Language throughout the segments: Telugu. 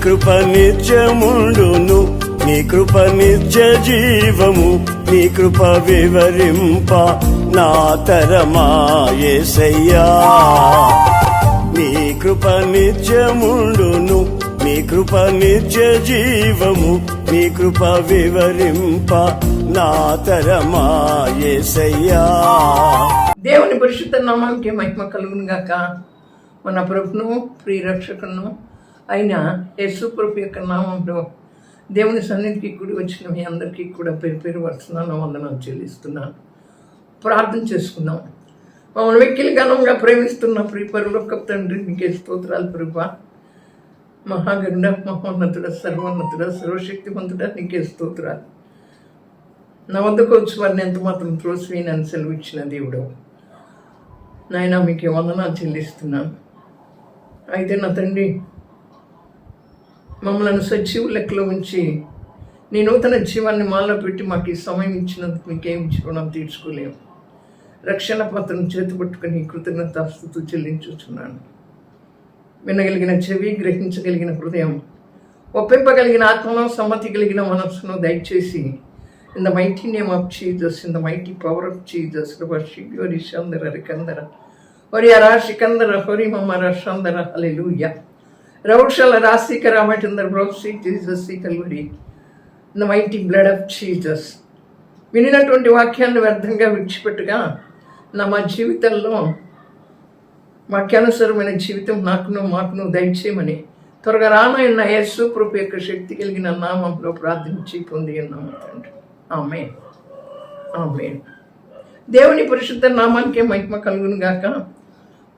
కృప నిత్యముండును, నీ కృప నిత్య జీవము, నీ కృప వివరింప నా తరమా యేసయ్యా. నీ కృప నిత్యముండును, నీ కృప నిత్య జీవము, నీ కృప వివరింప నా తరమా యేసయ్యా. దేవుని పరిశుద్ధ నామానికి మహిమ కలుగును గాక. మన ప్రభును ప్రియరక్షకును అయిన యేసు ప్రభు యొక్క నామంలో దేవుని సన్నిధికి కూడి వచ్చిన మీ అందరికీ కూడా పేరు పేరు వస్తున్నాను, వందనాలు చెల్లిస్తున్నాను. ప్రార్థన చేసుకున్నాం. మమ్మల్ని వెక్కిలి ఘనంగా ప్రేమిస్తున్న ప్రియ పరలోక తండ్రి, నీకే స్తోత్రాలు ప్రభువా. మహాగరుడ, మహోన్నతుడ, సర్వోన్నతుడ, సర్వశక్తివంతుడ, నీకే స్తోత్రాలు. నా వద్దకు వచ్చి వారిని ఎంత మాత్రం త్రోసివేయనని సెలవు ఇచ్చిన దేవుడు నాయన, మీకు వందనాలు చెల్లిస్తున్నాను. అయితే నా తండ్రి, మమ్మల్ని సజీవు లెక్కలో ఉంచి నీ నూతన జీవాన్ని మాలో పెట్టి మాకు ఈ సమయం ఇచ్చినందుకు మీకేం రుణం తీర్చుకోలేము. రక్షణ పాత్రను చేతుపట్టుకుని కృతజ్ఞతాస్తుతులు చెల్లించుచున్నాను. వినగలిగిన చెవి, గ్రహించగలిగిన హృదయం, ఒప్పింపగలిగిన ఆత్మలో సమ్మతి కలిగిన మనస్సును దయచేసి in the mighty name of Jesus, in the mighty power of Jesus, Rabashigori Shandara Rikandara, Oriara Shikandara, Horimamara Shandara, hallelujah. Ravushala Rasikara Matandar Brosi, Jesus Sikaluri, in the mighty blood of Jesus. వినినటువంటి వాక్యాన్ని వ్యర్థంగా విడిచిపెట్టుగా నా జీవితంలో వాక్యానుసరమైన జీవితం నాకును మాకును దయచేయమని త్వరగా రానైన యేసు ప్రభు యొక్క శక్తి కలిగిన నామంలో ప్రార్థించి పొంది ఉన్నాము తండ్రి. ఆమేన్, ఆమేన్. దేవుని పరిశుద్ధ నామానికే మహిమ కలుగును గాక.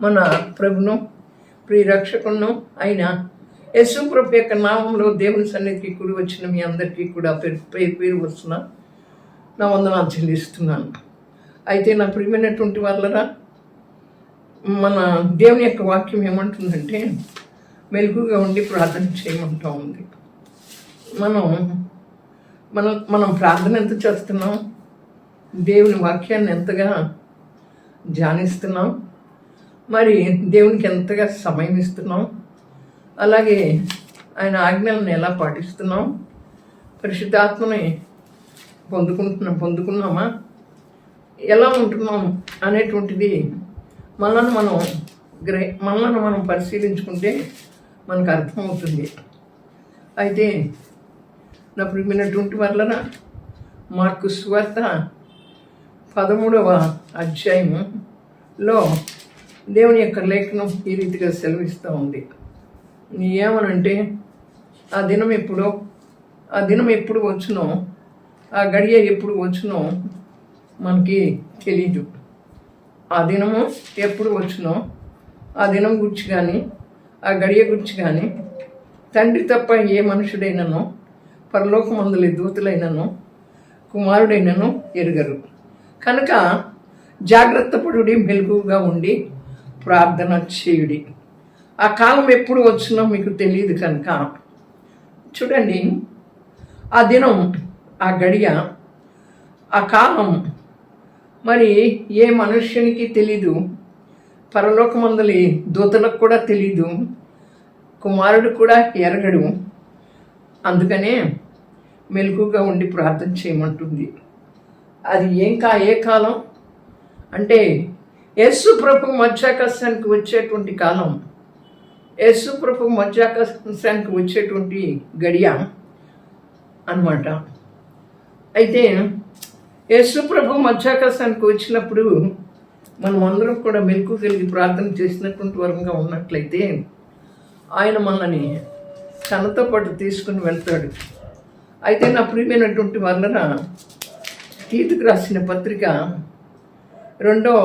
మన ప్రభును ప్రియరక్షకును అయిన యేసు ప్రభు యొక్క నామంలో దేవుని సన్నిధికి కూడి వచ్చిన మీ అందరికీ కూడా పేరు వస్తున్నా, నా వందనాలు చెల్లిస్తున్నాను. అయితే నా ప్రియమైనటువంటి వాళ్ళరా, మన దేవుని యొక్క వాక్యం ఏమంటుందంటే మెలుగుగా ఉండి ప్రార్థన చేయమంటూ ఉంది. మనం ప్రార్థన ఎంత చేస్తున్నాం, దేవుని వాక్యాన్ని ఎంతగా ధ్యానిస్తున్నాం, మరి దేవునికి ఎంతగా సమయం ఇస్తున్నాం, అలాగే ఆయన ఆజ్ఞలను ఎలా పాటిస్తున్నాం, పరిశుద్ధాత్మని పొందుకున్నామా, ఎలా ఉంటున్నాం అనేటువంటిది మనల్ని మనం పరిశీలించుకుంటే మనకు అర్థమవుతుంది. అయితే నా ప్రియమైనటువంటి వాళ్ళన మార్కు సువార్త 13వ అధ్యాయంలో దేవుని యొక్క లేఖనం ఈ రీతిగా సెలవిస్తూ ఉంది. ఏమనంటే ఆ దినం ఎప్పుడు వచ్చునో, ఆ గడియ ఎప్పుడు వచ్చునో మనకి తెలీదు. ఆ దినము ఎప్పుడు వచ్చునో ఆ దినం గురించి కానీ ఆ గడియ గురించి కానీ తండ్రి తప్ప ఏ మనుషుడైనను, పరలోకమందులి దూతులైనను, కుమారుడైనను ఎరుగరు. కనుక జాగ్రత్త పడుడి, మెలకువగా ఉండి ప్రార్థన చేయుడి. ఆ కాలం ఎప్పుడు వచ్చునో మీకు తెలియదు. కనుక చూడండి, ఆ దినం, ఆ గడియ, ఆ కాలం మరి ఏ మనుష్యునికి తెలీదు, పరలోకమందులి దూతలకు కూడా తెలీదు, కుమారుడు కూడా ఎరగడు. అందుకనే మెలకుగా ఉండి ప్రార్థన చేయమంటుంది. అది ఏ కాలం అంటే యేసు ప్రభు మధ్యాకాశానికి వచ్చేటువంటి కాలం, యేసు ప్రభు మధ్యాకాశానికి వచ్చేటువంటి గడియ అన్నమాట. అయితే యేసు ప్రభు మధ్యాకాశానికి వచ్చినప్పుడు మనం అందరం కూడా మెలకు కలిగి ప్రార్థన చేసినటువంటి వరంగా ఉన్నట్లయితే ఆయన మనల్ని తనతో పాటు తీసుకుని వెళ్తాడు. అయితే నా ప్రియమైనటువంటి వాళ్ళరా, తీతుకు రాసిన పత్రిక 2వ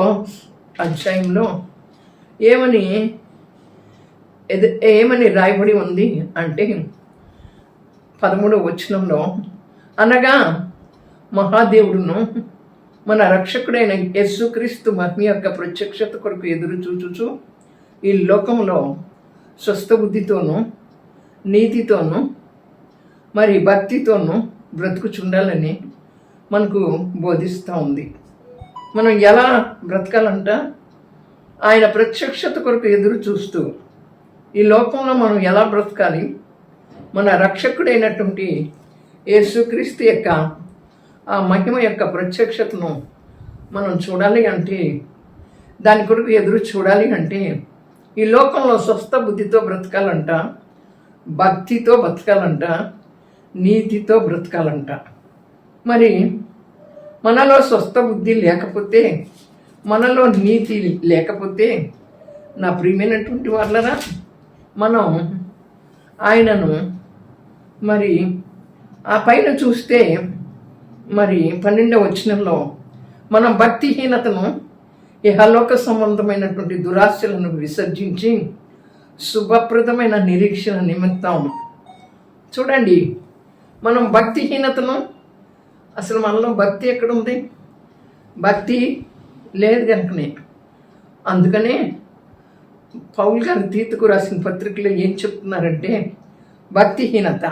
అధ్యాయంలో ఏమని రాయబడి ఉంది అంటే 13వ వచనంలో, అనగా మహాదేవుడును మన రక్షకుడైన యేసుక్రీస్తు మహిమ యొక్క ప్రత్యక్షత కొరకు ఎదురు చూచుచు ఈ లోకంలో స్వస్థ బుద్ధితోనూ నీతితోనూ మరి భక్తితోనూ బ్రతుకుచుండాలని మనకు బోధిస్తూ ఉంది. మనం ఎలా బ్రతకాలంట, ఆయన ప్రత్యక్షత కొరకు ఎదురు చూస్తూ ఈ లోకంలో మనం ఎలా బ్రతకాలి, మన రక్షకుడైనటువంటి యేసుక్రీస్తు యొక్క ఆ మహిమ యొక్క ప్రత్యక్షతను మనం చూడాలి అంటే, దాని కొరకు ఎదురు చూడాలి అంటే, ఈ లోకంలో స్వస్థ బుద్ధితో బ్రతకాలంట, భక్తితో బ్రతకాలంట, నీతితో బ్రతకాలంట. మరి మనలో స్వస్థ బుద్ధి లేకపోతే, మనలో నీతి లేకపోతే, నా ప్రియమైనటువంటి వాళ్ళరా, మనం ఆయనను మరి ఆ పైన చూస్తే మరి 12వ వచనంలో మనం భక్తిహీనతను, ఇహలోక సంబంధమైనటువంటి దురాశలను విసర్జించి శుభప్రదమైన నిరీక్షణ నిమిత్తం, చూడండి, మనం భక్తిహీనతను, అసలు మనలో భక్తి ఎక్కడుంది? భక్తి లేదు కనుకనే. అందుకనే పౌలు గారు తీతుకు రాసిన పత్రికలో ఏం చెప్తున్నారంటే, భక్తిహీనత,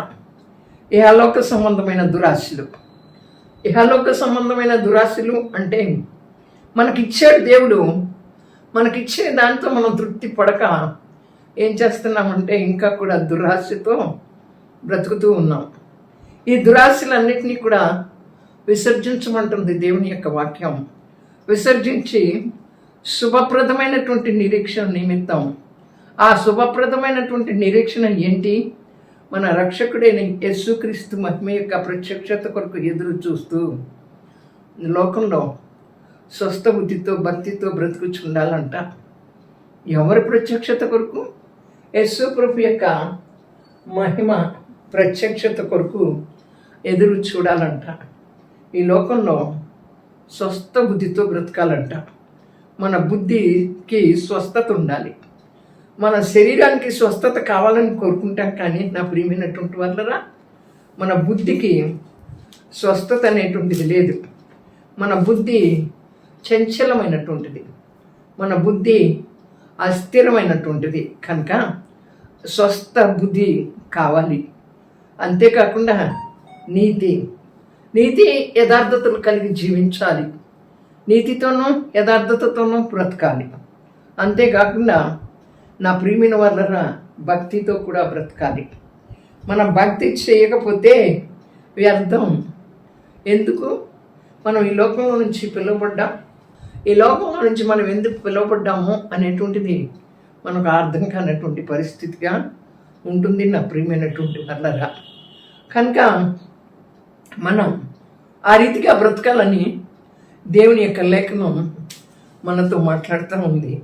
ఇహలోక సంబంధమైన దురాశలు. ఇహలోక సంబంధమైన దురాశలు అంటే మనకిచ్చాడు దేవుడు, మనకిచ్చే దాంతో మనం తృప్తి పడక ఏం చేస్తున్నామంటే ఇంకా కూడా దురాశతో బ్రతుకుతూ ఉన్నాం. ఈ దురాశలన్నిటినీ కూడా విసర్జించమంటుంది దేవుని యొక్క వాక్యం. విసర్జించి శుభప్రదమైనటువంటి నిరీక్షణ నిమిత్తం, ఆ శుభప్రదమైనటువంటి నిరీక్షణ ఏంటి? మన రక్షకుడైన యేసుక్రీస్తు మహిమ యొక్క ప్రత్యక్షత కొరకు ఎదురు చూస్తూ లోకంలో స్వస్థ బుద్ధితో భక్తితో బ్రతుకుచుండాలంట. ఎవరి ప్రత్యక్షత కొరకు? యేసు ప్రభు యొక్క మహిమ ప్రత్యక్షత కొరకు ఎదురు చూడాలంట. ఈ లోకంలో స్వస్థ బుద్ధితో బ్రతకాలంట. మన బుద్ధికి స్వస్థత ఉండాలి, మన శరీరానికి స్వస్థత కావాలని కోరుకుంటాం. కానీ నా ప్రియమైనటువంటి వాళ్ళరా, మన బుద్ధికి స్వస్థత అనేటువంటిది లేదు. మన బుద్ధి చంచలమైనటువంటిది, మన బుద్ధి అస్థిరమైనటువంటిది. కనుక స్వస్థ బుద్ధి కావాలి. అంతేకాకుండా నీతి యథార్థతలు కలిగి జీవించాలి. నీతితోనూ యథార్థతతోనూ బ్రతకాలి. అంతేకాకుండా నా ప్రియమైన వాళ్ళరా, భక్తితో కూడా బ్రతకాలి. మనం భక్తి చేయకపోతే వ్యర్థం. ఎందుకు? మనం ఈ లోకంలో నుంచి పిలువబడ్డాం. ఈ లోకంలో నుంచి మనం ఎందుకు పిలువబడ్డాము అనేటువంటిది మనకు అర్థం కానటువంటి పరిస్థితిగా ఉంటుంది నా ప్రియమైనటువంటి వాళ్ళరా. కనుక మనం ఆ రీతిగా బ్రతకాలని దేవుని యొక్క లేఖనం మనతో మాట్లాడుతూ ఉంది.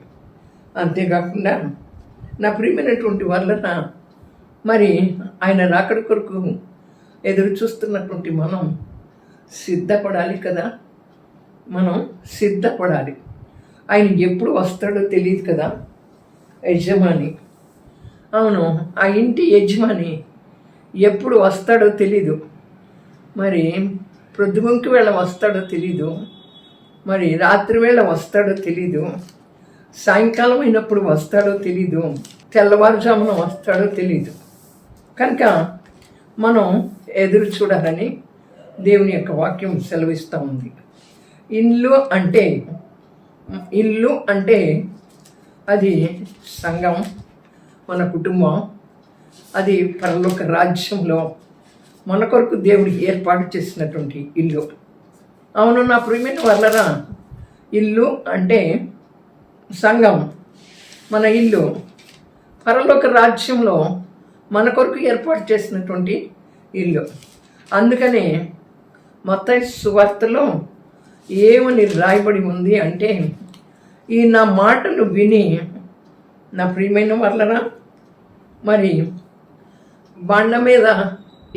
అంతేకాకుండా నా ప్రియమైనటువంటి వాళ్ళన, మరి ఆయన రాకడ కొరకు ఎదురు చూస్తున్నటువంటి మనం సిద్ధపడాలి కదా. మనం సిద్ధపడాలి. ఆయన ఎప్పుడు వస్తాడో తెలియదు కదా. యజమాని, అవును, ఆ ఇంటి యజమాని ఎప్పుడు వస్తాడో తెలీదు. మరి ప్రొద్దుగుంకి వేళ వస్తాడో తెలీదు, మరి రాత్రి వేళ వస్తాడో తెలీదు, సాయంకాలం అయినప్పుడు వస్తాడో తెలీదు, తెల్లవారుజామున వస్తాడో తెలీదు. కనుక మనం ఎదురు చూడాలని దేవుని యొక్క వాక్యం సెలవిస్తూ ఉంది. ఇల్లు అంటే అది సంఘం, మన కుటుంబం. అది పరలోక రాజ్యంలో మన కొరకు దేవుడు ఏర్పాటు చేసినటువంటి ఇల్లు. అవును నా ప్రియమైన వాళ్ళరా, ఇల్లు అంటే సంఘం, మన ఇల్లు పరలోక రాజ్యంలో మన కొరకు ఏర్పాటు చేసినటువంటి ఇల్లు. అందుకనే మత్తయి సువార్తలో ఏమని రాయబడి ఉంది అంటే, ఈ నా మాటలు విని నా ప్రియమైన వాళ్ళరా, మరి బండ మీద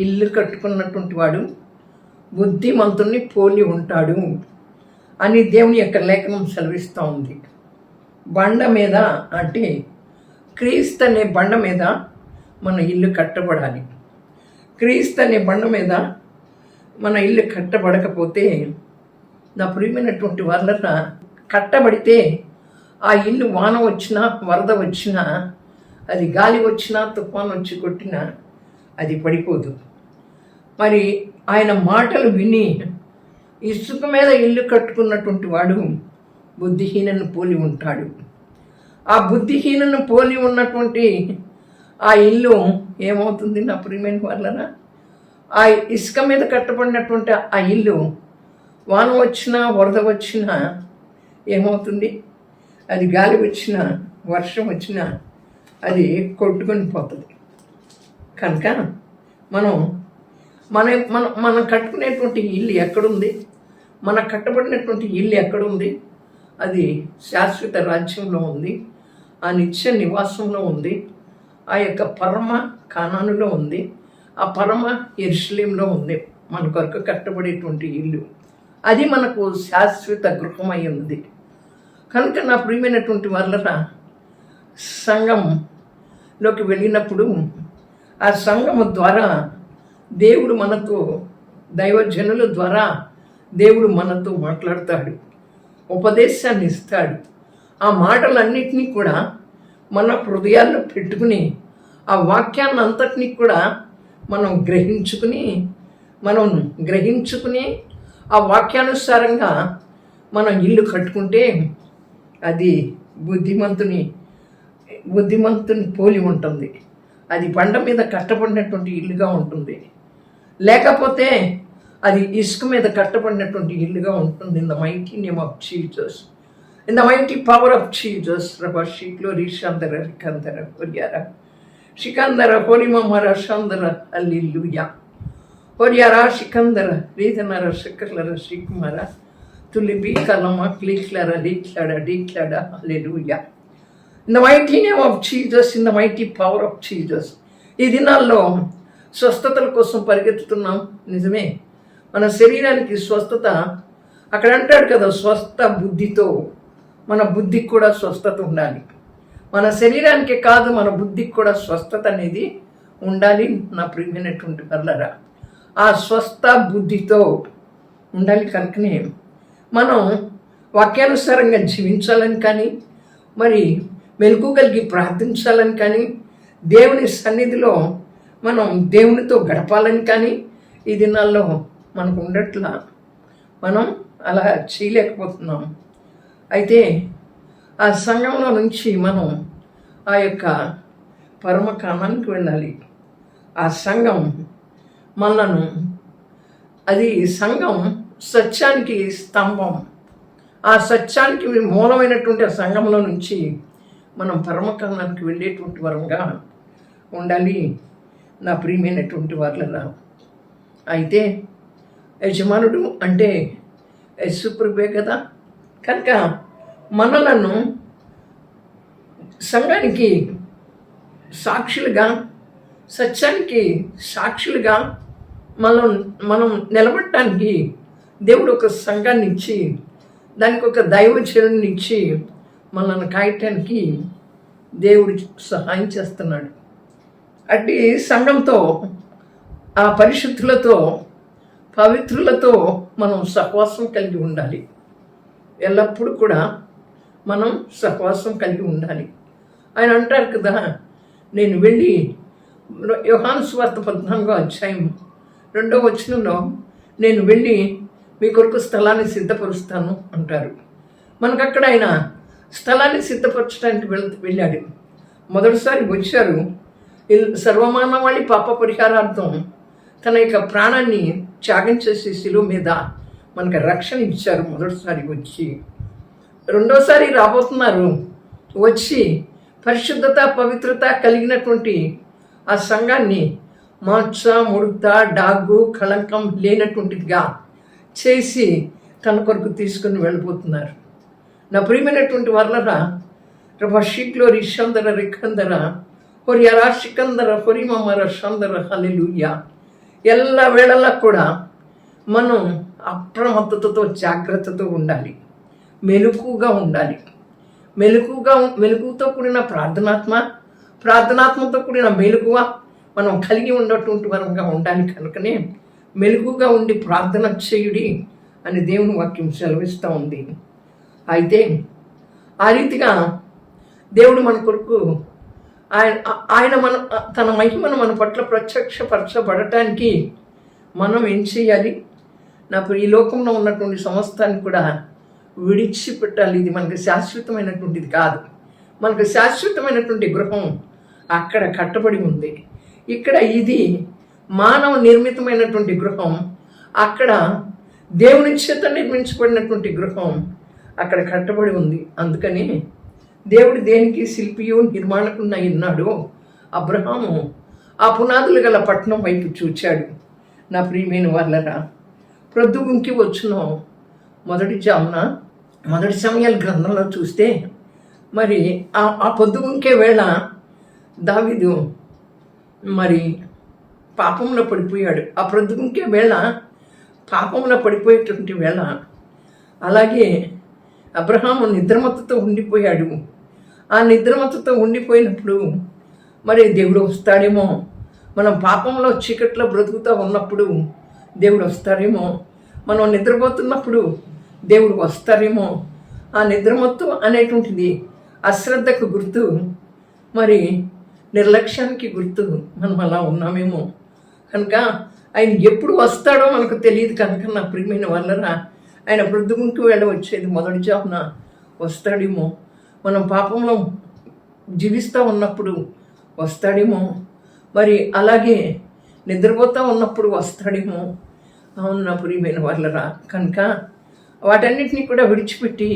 ఇల్లు కట్టుకున్నటువంటి వాడు బుద్ధిమంతుణ్ణి పోలి ఉంటాడు అని దేవుని యొక్క లేఖనం సెలవిస్తూ ఉంది. బండ మీద అంటే క్రీస్తు అనే బండ మీద మన ఇల్లు కట్టబడాలి. క్రీస్తు అనే బండ మీద మన ఇల్లు కట్టబడకపోతే నా ప్రియమైనటువంటి వాళ్ళ, కట్టబడితే ఆ ఇల్లు వాన వచ్చినా వరద వచ్చినా, అది గాలి వచ్చినా తుఫాను వచ్చి కొట్టినా అది పడిపోదు. మరి ఆయన మాటలు విని ఇసుక మీద ఇల్లు కట్టుకున్నటువంటి వాడు బుద్ధిహీనను పోలి ఉంటాడు. ఆ బుద్ధిహీనను పోలి ఉన్నటువంటి ఆ ఇల్లు ఏమవుతుంది నా ప్రియమైన వాళ్ళరా? ఆ ఇసుక మీద కట్టబడినటువంటి ఆ ఇల్లు వాన వచ్చినా వరద వచ్చినా ఏమవుతుంది? అది గాలి వచ్చినా వర్షం వచ్చినా అది కొట్టుకొని పోతుంది. కనుక మనం మన మన మనం కట్టుకునేటువంటి ఇల్లు ఎక్కడుంది? మన కట్టబడినటువంటి ఇల్లు ఎక్కడుంది? అది శాశ్వత రాజ్యంలో ఉంది, ఆ నిత్య నివాసంలో ఉంది, ఆ యొక్క పరమ కానానులో ఉంది, ఆ పరమ యెరూషలేములో ఉంది. మన కొరకు కట్టబడేటువంటి ఇల్లు అది మనకు శాశ్వత గృహమై ఉంది. కనుక నా ప్రియమైనటువంటి వాళ్ళరా, సంఘంలోకి వెళ్ళినప్పుడు ఆ సంఘము ద్వారా దేవుడు మనతో, దైవజనుల ద్వారా దేవుడు మనతో మాట్లాడతాడు, ఉపదేశాన్ని ఇస్తాడు. ఆ మాటలన్నిటినీ కూడా మన హృదయాల్లో పెట్టుకుని ఆ వాక్యాన్ని అంతటినీ కూడా మనం గ్రహించుకుని ఆ వాక్యానుసారంగా మనం ఇల్లు కట్టుకుంటే అది బుద్ధిమంతుని పోలి ఉంటుంది. అది బండ మీద కట్టబడినటువంటి ఇల్లుగా ఉంటుంది. లేకపోతే అది ఇసుక మీద కట్టబడినటువంటి ఇల్లుగా ఉంటుంది. In the mighty name of Jesus, in the mighty power of Jesus. రబా షీక్లోరి షందర రికందర హొరియార షికందర హోరిమమర షందర హల్లెలూయా హొరియార షికందర రీతనర షకలర షికుమర తులిబి కలమ క్లిక్లర డీక్లడ hallelujah. In the mighty name of Jesus, in the mighty power of Jesus. ఈ దినాల్లో స్వస్థతల కోసం పరిగెత్తుతున్నాం, నిజమే. మన శరీరానికి స్వస్థత అక్కడ అంటాడు కదా, స్వస్థ బుద్ధితో. మన బుద్ధికి కూడా స్వస్థత ఉండాలి. మన శరీరానికి కాదు, మన బుద్ధికి కూడా స్వస్థత అనేది ఉండాలి. నా ప్రియమైనటువంటి వాళ్ళరా, ఆ స్వస్థ బుద్ధితో ఉండాలి. కనుకనే మనం వాక్యానుసారంగా జీవించాలని కానీ, మరి మెలకు కలిగి ప్రార్థించాలని కానీ, దేవుని సన్నిధిలో మనం దేవునితో గడపాలని కానీ ఈ దినాల్లో మనకు ఉండట్లా. మనం అలా చేయలేకపోతున్నాం. అయితే ఆ సంఘంలో నుంచి మనం ఆ యొక్క పరమ కామానికి వెళ్ళాలి. ఆ సంఘం మనను, అది సంఘం సత్యానికి స్తంభం. ఆ సత్యానికి మూలమైనటువంటి ఆ సంఘంలో నుంచి మనం పరమకామానికి వెళ్ళేటువంటి వరంగా ఉండాలి. నా ప్రియమైనటువంటి వాళ్ళరా, అయితే యజమానుడు అంటే యేసుప్రభువే కదా. కనుక మనలను సంఘానికి సాక్షులుగా, సత్యానికి సాక్షులుగా మనం నిలబడటానికి దేవుడు ఒక సంఘాన్ని ఇచ్చి, దానికి ఒక దైవజనుడిని ఇచ్చి మనల్ని కాయటానికి దేవుడు సహాయం చేస్తున్నాడు. అట్టి సంఘంతో, ఆ పరిశుద్ధులతో, పవిత్రులతో మనం సహవాసం కలిగి ఉండాలి. ఎల్లప్పుడూ కూడా మనం సహవాసం కలిగి ఉండాలి. ఆయన అంటారు కదా, నేను వెళ్ళి, యోహాను సువార్త 14వ అధ్యాయం 2వ వచనంలో, నేను వెళ్ళి మీ కొరకు స్థలాన్ని సిద్ధపరుస్తాను అంటారు. మనకు అక్కడ ఆయన స్థలాన్ని సిద్ధపరచడానికి వెళ్ళాడు. మొదటిసారి వచ్చారు, సర్వమానవాళి పాప పరిహారార్థం తన యొక్క ప్రాణాన్ని త్యాగం చేసి శిలువ మీద మనకు రక్షణ ఇచ్చారు మొదటిసారి వచ్చి. రెండోసారి రాబోతున్నారు, వచ్చి పరిశుద్ధత పవిత్రత కలిగినటువంటి ఆ సంఘాన్ని మచ్చ, ముడత, డాగు, కళంకం లేనటువంటిదిగా చేసి తన కొరకు తీసుకుని వెళ్ళిపోతున్నారు. నా ప్రియమైనటువంటి వాళ్ళరా, రబషీక్లో రిషందర రిఖందర హొరియరా షికందర హొరిమమర షందర హల్లెలూయా. ఎల్ల వేళలా కూడా మనం అప్రమత్తతతో, జాగ్రత్తతో ఉండాలి, మెలకుగా ఉండాలి. మెలకుతో కూడిన ప్రార్థనాత్మతో కూడిన మెలకువ మనం కలిగి ఉన్నటువంటి వరంగా ఉండాలి. కనుకనే మెలకుగా ఉండి ప్రార్థన చేయుడి అని దేవుని వాక్యం సెలవిస్తూ ఉంది. అయితే ఆ రీతిగా దేవుడు మన కొరకు ఆయన తన మహిమను మన పట్ల ప్రత్యక్షపరచబడటానికి మనం ఏం చేయాలి? నాకు ఈ లోకంలో ఉన్నటువంటి సమస్తాన్ని కూడా విడిచిపెట్టాలి. ఇది మనకు శాశ్వతమైనటువంటిది కాదు. మనకు శాశ్వతమైనటువంటి గృహం అక్కడ కట్టబడి ఉంది. ఇక్కడ ఇది మానవ నిర్మితమైనటువంటి గృహం, అక్కడ దేవుని చేత నిర్మించబడినటువంటి గృహం అక్కడ కట్టబడి ఉంది. అందుకని దేవుడు దేనికి శిల్పియు నిర్మాణకున్న ఉన్నాడు. అబ్రహాము ఆ పునాదులు గల పట్టణం వైపు చూచాడు. నా ప్రియమైన వాళ్ళరా, ప్రొద్దుగుంకి వచ్చిన మొదటి సమయాల గ్రంథంలో చూస్తే మరి ఆ పొద్దుగుంకే వేళ దావీదు మరి పాపంలో పడిపోయాడు. ఆ ప్రొద్దుగుంకే వేళ పాపంలో పడిపోయేటువంటి వేళ. అలాగే అబ్రహాము నిద్రమత్తుతో ఉండిపోయాడు. ఆ నిద్రమత్తుతో ఉండిపోయినప్పుడు మరి దేవుడు వస్తాడేమో, మనం పాపంలో చీకట్లో బ్రతుకుతూ ఉన్నప్పుడు దేవుడు వస్తారేమో, మనం నిద్రపోతున్నప్పుడు దేవుడు వస్తారేమో. ఆ నిద్రమత్తు అనేటువంటిది అశ్రద్ధకు గుర్తు, మరి నిర్లక్ష్యానికి గుర్తు. మనం అలా ఉన్నామేమో. కనుక ఆయన ఎప్పుడు వస్తాడో మనకు తెలియదు. కనుక నా ప్రియమైన వాళ్ళరా, ఆయన ప్రొద్దుగుంకి వేళ వచ్చేది మొదటి జామున వస్తాడేమో. మనం పాపంలో జీవిస్తూ ఉన్నప్పుడు వస్తాడేమో, మరి అలాగే నిద్రపోతూ ఉన్నప్పుడు వస్తాడేమో. అవును నా ప్రియమైన వాళ్ళరా, కనుక వాటన్నిటినీ కూడా విడిచిపెట్టి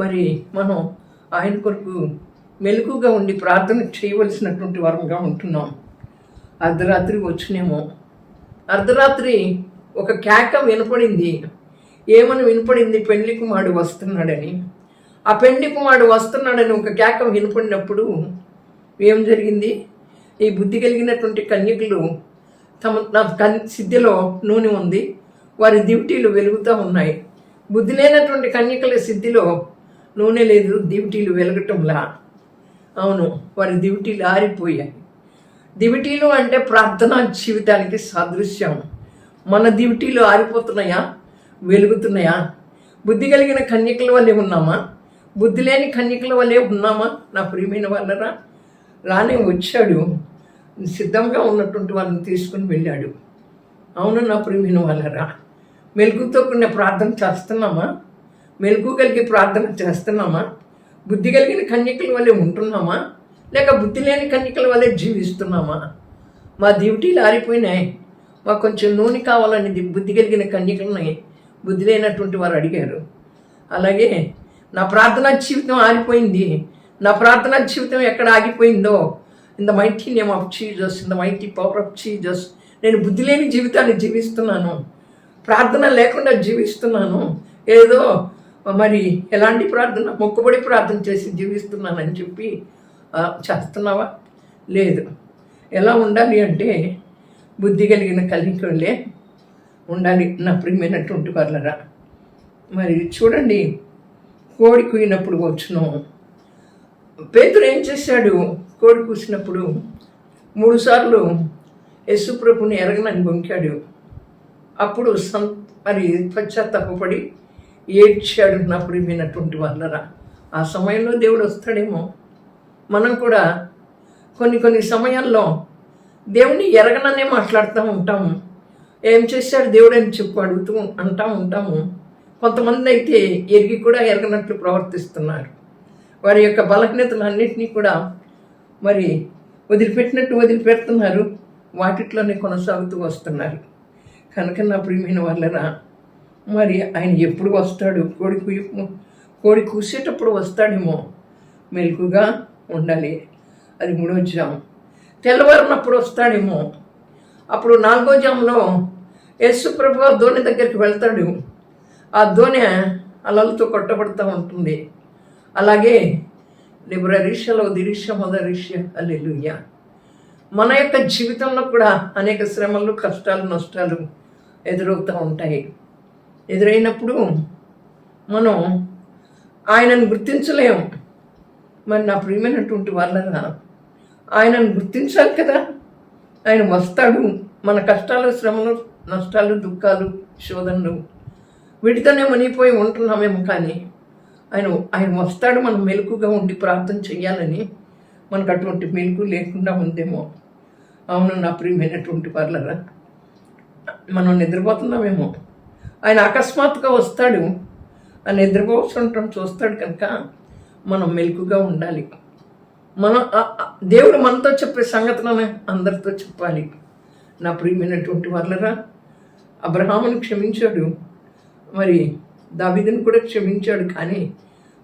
మరి మనం ఆయన కొరకు మెలకుగా ఉండి ప్రార్థన చేయవలసినటువంటి వారంగా ఉంటున్నాం. అర్ధరాత్రి వచ్చినేమో, అర్ధరాత్రి ఒక కేక వినపడింది. ఏమని వినపడింది? పెండ్లి కుమారుడు వస్తున్నాడని. ఆ పెండ్లి కుమారుడు వస్తున్నాడని ఒక కేక వినపడినప్పుడు ఏం జరిగింది? ఈ బుద్ధి కలిగినటువంటి కన్యకులు సిద్ధిలో నూనె ఉంది, వారి దివిటీలు వెలుగుతూ ఉన్నాయి. బుద్ధి లేనటువంటి కన్యకల సిద్ధిలో నూనె లేదు, దివిటీలు వెలగటంలా. అవును, వారి దివిటీలు ఆరిపోయాయి. దివిటీలు అంటే ప్రార్థనా జీవితానికి సాదృశ్యం. మన దివిటీలు ఆరిపోతున్నాయా, వెలుగుతున్నాయా? బుద్ధి కలిగిన కన్యకల వల్లే ఉన్నామా, బుద్ధి లేని కన్యకల వల్లే ఉన్నామా? నా ప్రియమైన వాళ్ళరా, రానే వచ్చాడు, సిద్ధంగా ఉన్నటువంటి వాళ్ళని తీసుకుని వెళ్ళాడు. అవును నా ప్రియమైన వాళ్ళరా, మెలకుతో కూడిన ప్రార్థన చేస్తున్నామా? మెలకు కలిగి ప్రార్థన చేస్తున్నామా? బుద్ధి కలిగిన కన్యకల వల్లే ఉంటున్నామా, లేక బుద్ధి లేని కన్యకల వల్లే జీవిస్తున్నామా? మా డ్యూటీలు ఆరిపోయినాయి, మాకు కొంచెం నూనె కావాలని బుద్ధి కలిగిన కన్యకలని బుద్ధి లేనటువంటి వారు అడిగారు. అలాగే నా ప్రార్థనా జీవితం ఆగిపోయింది. నా ప్రార్థనా జీవితం ఎక్కడ ఆగిపోయిందో, in the mighty name of Jesus, in the mighty power of Jesus, నేను బుద్ధి లేని జీవితాన్ని జీవిస్తున్నాను, ప్రార్థన లేకుండా జీవిస్తున్నాను. ఏదో మరి ఎలాంటి ప్రార్థన, మొక్కుబడి ప్రార్థన చేసి జీవిస్తున్నానని చెప్పి చేస్తున్నావా? లేదు. ఎలా ఉండాలి అంటే బుద్ధి కలిగిన కన్యకలే ఉండాలి నా ప్రియమైనటువంటి వాళ్ళరా. మరి చూడండి, కోడి కూయినప్పుడు వచ్చును. పేతురు ఏం చేశాడు? కోడి కూసినప్పుడు 3 సార్లు యేసుప్రభుని ఎరగనని బొంకాడు. అప్పుడు మరి పశ్చాత్తాపడి ఏడ్చాడు నా ప్రియమైనటువంటి వాళ్ళరా. ఆ సమయంలో దేవుడు వస్తాడేమో. మనం కూడా కొన్ని సమయాల్లో దేవుని ఎరగననే మాట్లాడుతూ ఉంటాము. ఏం చేశాడు దేవుడు అని చెప్పి అడుగుతూ ఉంటాము. కొంతమంది అయితే ఎరిగి కూడా ఎరగనట్లు ప్రవర్తిస్తున్నారు. వారి యొక్క బలహీనతలన్నింటినీ కూడా మరి వదిలిపెట్టినట్టు వదిలిపెడుతున్నారు, వాటిట్లోనే కొనసాగుతూ వస్తున్నారు. కనుక నా ప్రియమైన వాళ్ళరా, మరి ఆయన ఎప్పుడు వస్తాడు? కోడి కూసేటప్పుడు వస్తాడేమో. మెలకుగా ఉండాలి. అది 3వ జాము. తెల్లవారినప్పుడు వస్తాడేమో. అప్పుడు 4వ జాములో యేసుప్రభు దోణి దగ్గరికి వెళ్తాడు. ఆ దోణి అలలతో కొట్టబడుతూ ఉంటుంది. అలాగే లిబ్రరీషలో దిరీష మొదరీష హల్లెలూయా. మన యొక్క జీవితంలో కూడా అనేక శ్రమలు, కష్టాలు, నష్టాలు ఎదురవుతూ ఉంటాయి. ఎదురైనప్పుడు మనం ఆయనను గుర్తించలేము. మరి నా ప్రియమైనటువంటి వాళ్ళరా, ఆయనను గుర్తించాలి కదా. ఆయన వస్తాడు. మన కష్టాలు, శ్రమలు, నష్టాలు, దుఃఖాలు, శోధనలు వీటితోనే మునిగిపోయి ఉంటున్నామేమో. కానీ ఆయన వస్తాడు. మనం మెలకుగా ఉండి ప్రార్థన చెయ్యాలని మనకు అటువంటి మెలకు లేకుండా ఉందేమో. అవును నా ప్రియమైనటువంటి వాళ్ళరా, మనం నిద్రపోతున్నామేమో. ఆయన అకస్మాత్తుగా వస్తాడు. ఆ నిద్రపోతుంటాం చూస్తాడు. కనుక మనం మెలకుగా ఉండాలి. దేవుడు మనతో చెప్పే సంగతులను అందరితో చెప్పాలి. నా ప్రియమైనటువంటి వాళ్ళరా, అబ్రహామును క్షమించాడు, మరి దావీదును కూడా క్షమించాడు, కానీ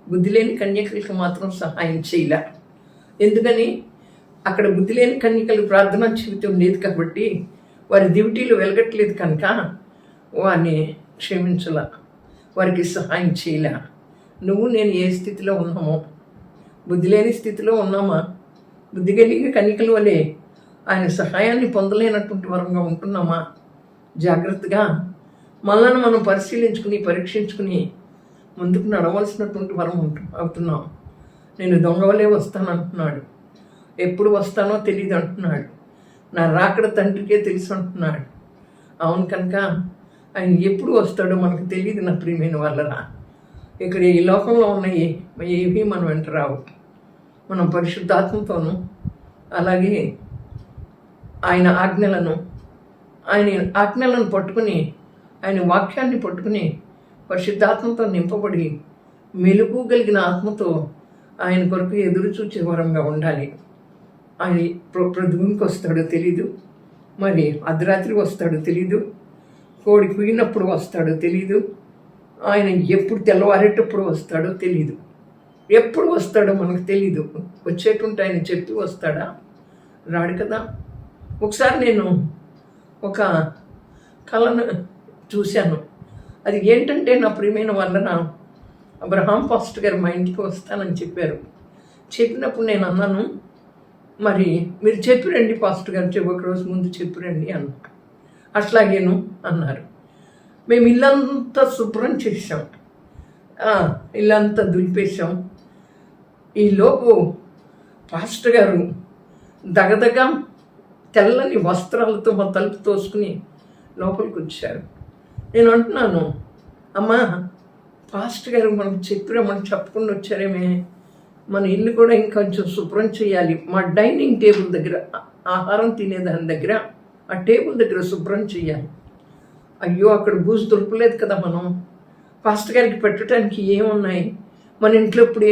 బుద్ధి లేని కన్యకలకు మాత్రం సహాయం చేయలే. ఎందుకని? అక్కడ బుద్ధి లేని కన్యకలు ప్రార్థనా జీవితం లేదు కాబట్టి, వారి డ్యూటీలు వెలగట్లేదు కనుక వారిని క్షమించలా, వారికి సహాయం చేయలే. నువ్వు నేను ఏ స్థితిలో ఉన్నామో, బుద్ధి లేని స్థితిలో ఉన్నామా? బుద్ధి కలిగిన కన్యకల వలె ఆయన సహాయాన్ని పొందలేనటువంటి వరంగా ఉంటున్నామా? జాగ్రత్తగా మనల్ని మనం పరిశీలించుకుని పరీక్షించుకుని ముందుకు నడవలసినటువంటి వరం అవుతున్నాం. నేను దొంగవలే వస్తానంటున్నాడు, ఎప్పుడు వస్తానో తెలియదు అంటున్నాడు, నా రాకడ తండ్రికే తెలుసు అంటున్నాడు. అవును, కనుక ఆయన ఎప్పుడు వస్తాడో మనకు తెలియదు. నా ప్రియమైన వాళ్ళరా, ఇక్కడ ఈ లోకంలో ఉన్నాయి ఏవి మనం వెంట రావు. మనం పరిశుద్ధాత్మతోనూ అలాగే ఆయన ఆజ్ఞలను పట్టుకుని, ఆయన వాక్యాన్ని పట్టుకుని పరిశుద్ధాత్మతో నింపబడి మెలుగు కలిగిన ఆత్మతో ఆయన కొరకు ఎదురు చూచే వరంగా ఉండాలి. ఆయన ప్రొద్దుగునికి వస్తాడో తెలీదు, మరి అర్ధరాత్రి వస్తాడో తెలీదు, కోడి కుయినప్పుడు వస్తాడో తెలీదు, ఆయన ఎప్పుడు తెల్లవారేటప్పుడు వస్తాడో తెలీదు, ఎప్పుడు వస్తాడో మనకు తెలీదు. వచ్చేటుంటే ఆయన చెప్పి వస్తాడా? రాడు కదా. ఒకసారి నేను ఒక కళను చూశాను. అది ఏంటంటే, నా ప్రియమైన వలన అబ్రహాం పాస్టర్ గారు మా ఇంటికి వస్తానని చెప్పారు. చెప్పినప్పుడు నేను అన్నాను, మరి మీరు చెప్పిరండి పాస్టర్ గారు, ఒక రోజు ముందు చెప్పిరండి అన్నా. అట్లాగేను అన్నారు. మేము ఇల్లంతా శుభ్రం చేసాం, ఇల్లంతా దులిపేశాం. ఈలోపు పాస్టర్ గారు దగదగా తెల్లని వస్త్రాలతో మా తలుపు తోసుకుని లోపలికి వచ్చారు. నేను అంటున్నాను, అమ్మా పాస్టర్ గారు మనకు చెప్పిరమ్మని చెప్పకుండా వచ్చారేమే, మన ఇల్లు కూడా ఇంకొంచెం శుభ్రం చేయాలి. మా డైనింగ్ టేబుల్ దగ్గర, ఆహారం తినేదాని దగ్గర, ఆ టేబుల్ దగ్గర శుభ్రం చేయాలి. అయ్యో, అక్కడ బూజు దొరకలేదు కదా, మనం పాస్టర్ గారికి పెట్టడానికి ఏమున్నాయి, మన ఇంట్లో ఇప్పుడు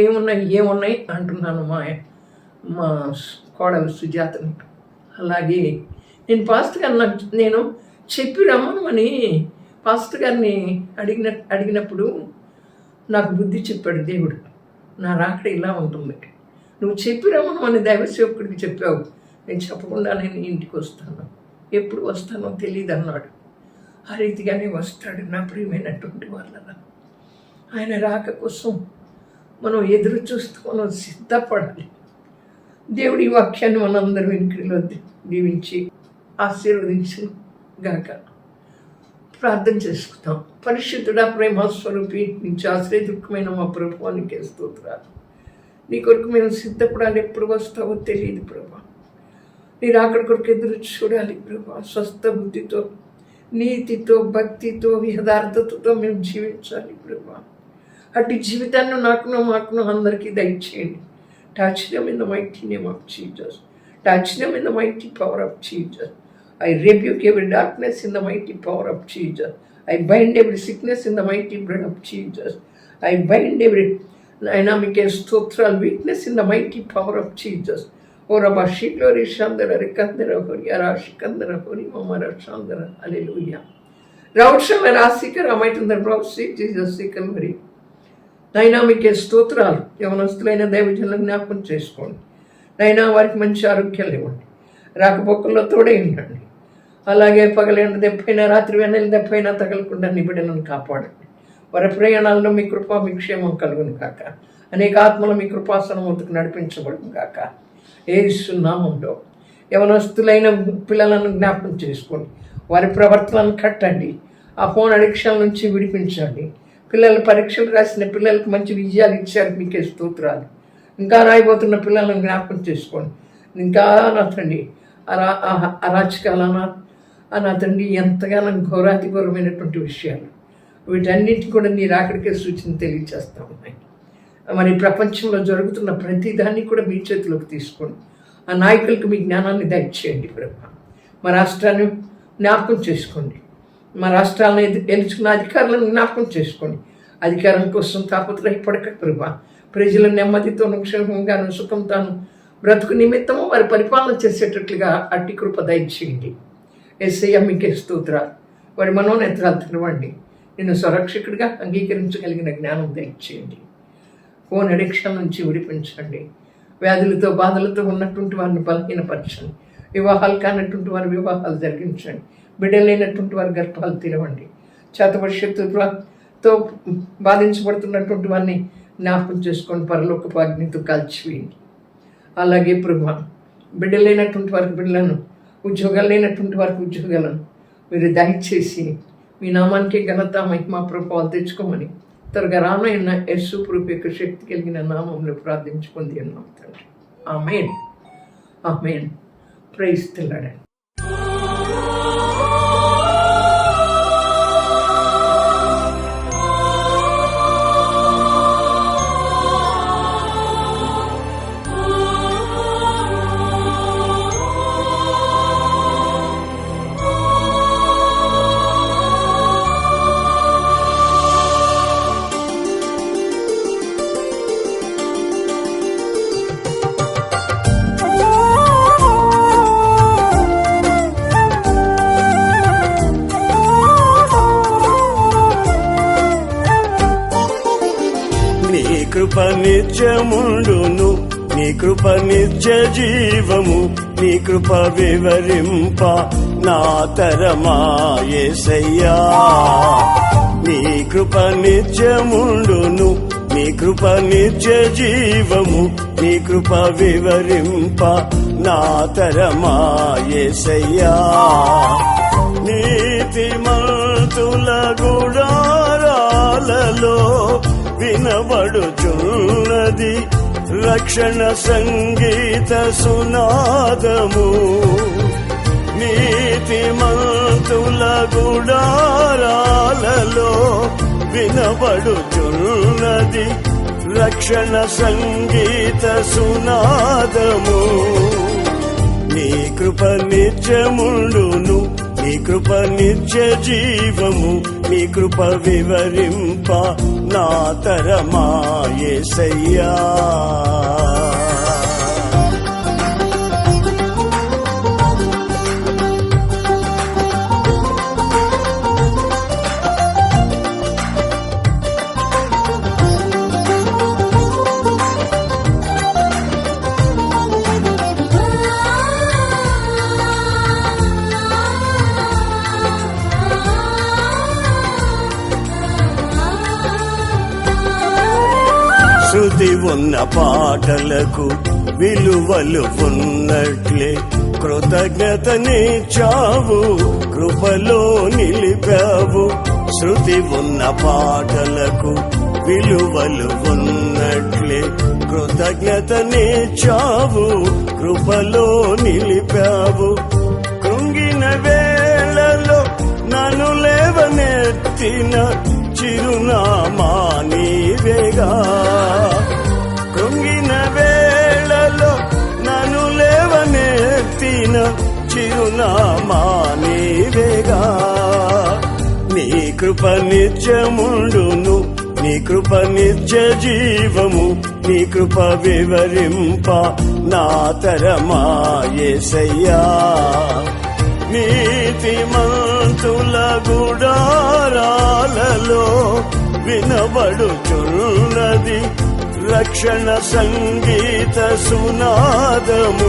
ఏమున్నాయి అంటున్నాను మా కోడలు సుజాతని. అలాగే నేను పాస్టర్ గారు నేను చెప్పి రమ్మని పాస్టర్ గారిని అడిగినప్పుడు నాకు బుద్ధి చెప్పాడు దేవుడు. నా రాకడ ఇలా ఉంటుంది, నువ్వు చెప్పి రమ్మని దైవసేవకుడికి చెప్పావు, నేను చెప్పకుండా నేను ఇంటికి వస్తాను, ఎప్పుడు వస్తానో తెలియదు అన్నాడు. ఆ రీతిగానే వస్తాడు. నా ప్రియమైనటువంటి వాళ్ళ ఆయన రాక కోసం మనం ఎదురు చూస్తూ మనం సిద్ధపడాలి. దేవుడి వాక్యాన్ని మనందరం వెనుకలో దీవించి ఆశీర్వదించు గాక. ప్రార్థన చేసుకుంటాం. పరిశుద్ధుడా, ప్రేమ స్వరూపి, నుంచి ఆశ్రయదుఃఖమైన మా ప్రభువానికి స్తోత్రాలు. నీ కొరకు మేము సిద్ధపడాలి. ఎప్పుడు వస్తావో తెలియదు ప్రభా. నీ రాకడ కొరకు ఎదురు చూడాలి ప్రభా. స్వస్థ బుద్ధితో, నీతితో, భక్తితో, యథార్థతతో మేము జీవించాలి ప్రభా. అట్టి జీవితాన్ని మాకును అందరికీ దయచేయండి. Touch them in the mighty name of Jesus. Touch them in the mighty power of Jesus. I rebuke every darkness in the mighty power of Jesus. I bind every sickness in the mighty blood of Jesus. I bind every dynamic and structural weakness in the mighty power of Jesus. O Rabba Shiklori Shandara Rekandara Hori Arashikandara Hori Mamara Shandara. Hallelujah. Raushama Rasikara might in the brow seat Jesus Sikalvari. నైనా మీకే స్తోత్రాలు. యవనస్తులైన దైవజనులను జ్ఞాపకం చేసుకోండి. నైనా వారికి మంచి ఆరోగ్యాలు ఇవ్వండి. రాకపోకల్లో తోడే ఉండండి. అలాగే పగలేండ దెబ్బైనా, రాత్రి వెన్నెల దెబ్బైనా తగలకుండా నీ బిడ్డలను కాపాడండి. వారి ప్రయాణాల్లో మీ కృప, మీ క్షేమం కలుగును కాక. అనేక ఆత్మలు మీ కృపాసనముకు నడిపించబడును కాక. యేసు నామములో యవనస్తులైన పిల్లలను జ్ఞాపకం చేసుకోండి. వారి ప్రవర్తనను కట్టండి. ఆ ఫోన్ అడిక్షన్ నుంచి విడిపించండి. పిల్లలు పరీక్షలు రాసిన పిల్లలకు మంచి విజయాలు ఇచ్చారు, మీకే స్తోత్రాలు. ఇంకా రాయబోతున్న పిల్లలను జ్ఞాపకం చేసుకోండి. ఇంకా నా తండ్రి అరాచకాలనా నా తండ్రి ఎంతగానో ఘోరాతి ఘోరమైనటువంటి విషయాలు, వీటన్నిటిని కూడా నీ రాకడికే సూచన తెలియజేస్తూ ఉన్నాయి. మరి ప్రపంచంలో జరుగుతున్న ప్రతిదాన్ని కూడా మీ చేతిలోకి తీసుకోండి. ఆ నాయకులకు మీ జ్ఞానాన్ని దయచేయండి ప్రభా. మా రాష్ట్రాన్ని జ్ఞాపకం చేసుకోండి. మా రాష్ట్రాలను ఎన్నుకున్న అధికారులను జ్ఞాపకం చేసుకోండి. అధికారం కోసం తాపత్రయపడక ప్రభా. ప్రజల నెమ్మదితోనూ, క్షేమంగాను, సుఖంతోనూ బ్రతుకు నిమిత్తము వారి పరిపాలన చేసేటట్లుగా అట్టి కృప దయచేయండి. యేసయ్య మీకే స్తోత్రాలు. వారి మనోనేత్రాలు తెరవండి. నిన్ను సురక్షకుడిగా అంగీకరించగలిగిన జ్ఞానం దయచేయండి. ఫోన్ అడిక్షన్ నుంచి విడిపించండి. వ్యాధులతో బాధలతో ఉన్నటువంటి వారిని బలహీనపరచండి. వివాహాలు కానటువంటి వారి వివాహాలు జరిగించండి. బిడ్డలైనటువంటి వారి గర్భాలు తెరవండి. చేతపరిషత్తుతో బాధించబడుతున్నటువంటి వారిని జ్ఞాపకం చేసుకొని పరలోకపు అగ్నితో కాల్చివేయండి. అలాగే ప్రభా, బిడ్డలైనటువంటి వారికి బిడ్డలను, ఉద్యోగాలు లేనటువంటి వారికి ఉద్యోగాలను మీరు దయచేసి మీ నామానికి ఘనత మహిమ ప్రభావాలు తెచ్చుకోమని త్వరగా రానైన యేసు ప్రభు యొక్క శక్తి కలిగిన నామంలో ప్రార్థించుకుంది అన్నాం తండ్రి. Amen, amen. Praise the Lord. నీ కృప నిత్యముండును, నీ కృప నిత్య జీవము, నీ కృప వివరింప నా తరమా యేసయ్యా. నీ కృప నిత్యముండును, నీ కృప నిత్య జీవము, నీ కృప వివరింప నా తరమా యేసయ్యా. నీతిమంతుల గుడారాలలో వినబడుచున్నది రక్షణ సంగీత సునాదము. నీతిమంతుల గుడారాలలో వినబడుచున్నది రక్షణ సంగీత సునాదము. నీ కృప నిత్యముండును, నీ కృప నిత్య జీవము, నీ కృప వివరింప నా తరమా యేసయ్యా. శృతి ఉన్న పాటలకు విలువలు ఉన్నట్లే కృతజ్ఞతనిచ్చావు, కృపలో నిలిపావు. శృతి ఉన్న పాటలకు విలువలు ఉన్నట్లే కృతజ్ఞతనిచ్చావు, కృపలో నిలిపావు. కృంగిన వేళలో నన్ను లేవనెత్తిన చిరునామా నీవేగా. కృంగిన వేళలో నన్ను లేవనెత్తిన చిరునామా నీవేగా. నీ కృప నిత్యముండును, నీ కృప నిత్య జీవము, నీ కృప వివరింప నా తరమా యేసయ్యా. నీతిమంతుల గుడారాలలో వినబడుచున్నది రక్షణ సంగీత సునాదము.